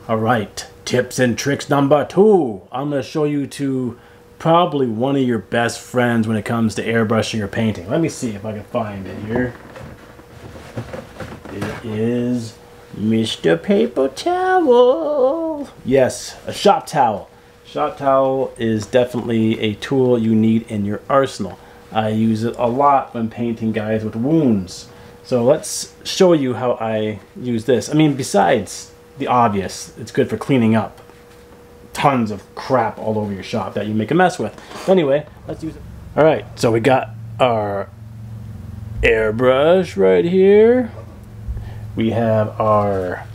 Alright, tips and tricks number 2. I'm going to show you to probably one of your best friends when it comes to airbrushing or painting. Let me see if I can find it here. It is Mr. Paper Towel. Yes, a shop towel. Shop towel is definitely a tool you need in your arsenal. I use it a lot when painting guys with wounds. So let's show you how I use this. I mean, besides the obvious, it's good for cleaning up tons of crap all over your shop that you make a mess with. But anyway, let's use it. Alright, so we got our airbrush right here. We have our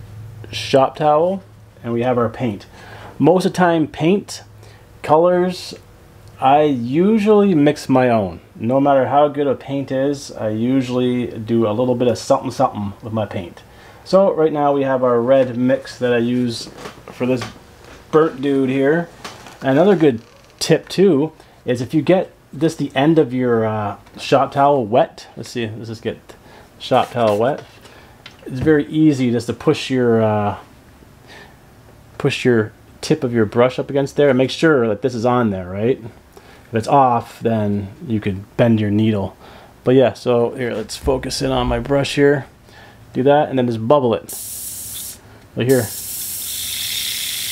shop towel, and we have our paint. Most of the time, paint, colors, I usually mix my own. No matter how good a paint is, I usually do a little bit of something something with my paint. So right now we have our red mix that I use for this burnt dude here. And another good tip too is if you get this the end of your shop towel wet. Let's see, let's just get shop towel wet. It's very easy just to push your tip of your brush up against there and make sure that this is on there, right? If it's off, then you could bend your needle. But yeah, so here, let's focus in on my brush here. Do that, and then just bubble it. Right here.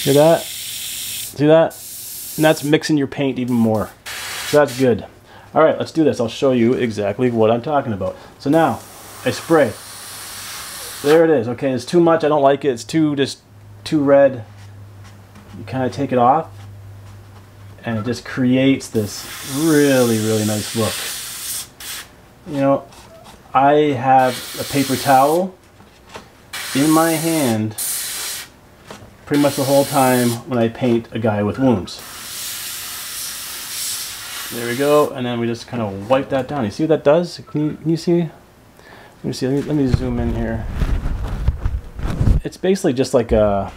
Hear that? See that? And that's mixing your paint even more. So that's good. Alright, let's do this. I'll show you exactly what I'm talking about. So now, I spray. There it is. Okay, it's too much. I don't like it. It's too red. You kind of take it off, and it just creates this really, really nice look. You know, I have a paper towel in my hand pretty much the whole time when I paint a guy with wounds. There we go, and then we just kind of wipe that down. You see what that does? Can you see? Let me see. Let me zoom in here. It's basically just like a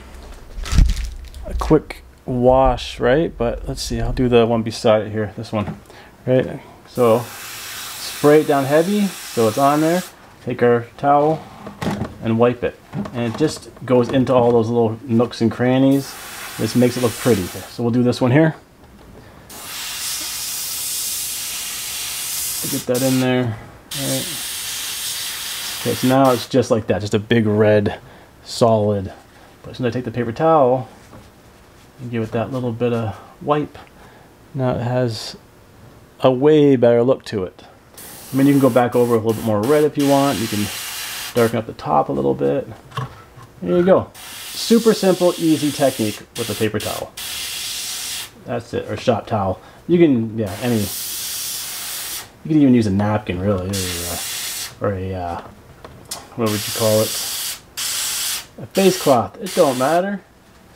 quick wash, right? But let's see. I'll do the one beside it here. This one, right? So spray it down heavy so it's on there. Take our towel and wipe it, and it just goes into all those little nooks and crannies. This makes it look pretty. So we'll do this one here. Get that in there. All right. Okay, so now it's just like that, just a big red solid. But as soon as I take the paper towel and give it that little bit of wipe, now it has a way better look to it. I mean, you can go back over a little bit more red if you want. You can darken up the top a little bit. There you go. Super simple, easy technique with a paper towel. That's it, or shop towel. You can, yeah, you can even use a napkin, really, or a what would you call it? A face cloth. It don't matter.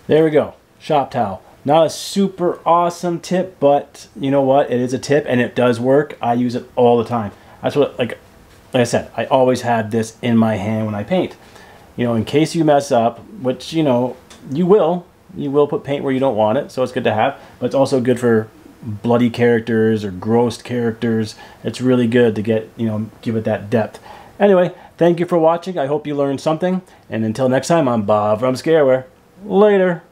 There we go. Shop towel. Not a super awesome tip, but you know what? It is a tip, and it does work. I use it all the time. That's what, like I said, I always have this in my hand when I paint. You know, in case you mess up, which, you know, you will put paint where you don't want it, so it's good to have. But it's also good for bloody characters or gross characters. It's really good to get, you know, give it that depth. Anyway, thank you for watching. I hope you learned something. And until next time, I'm Bob from Scareware. Later.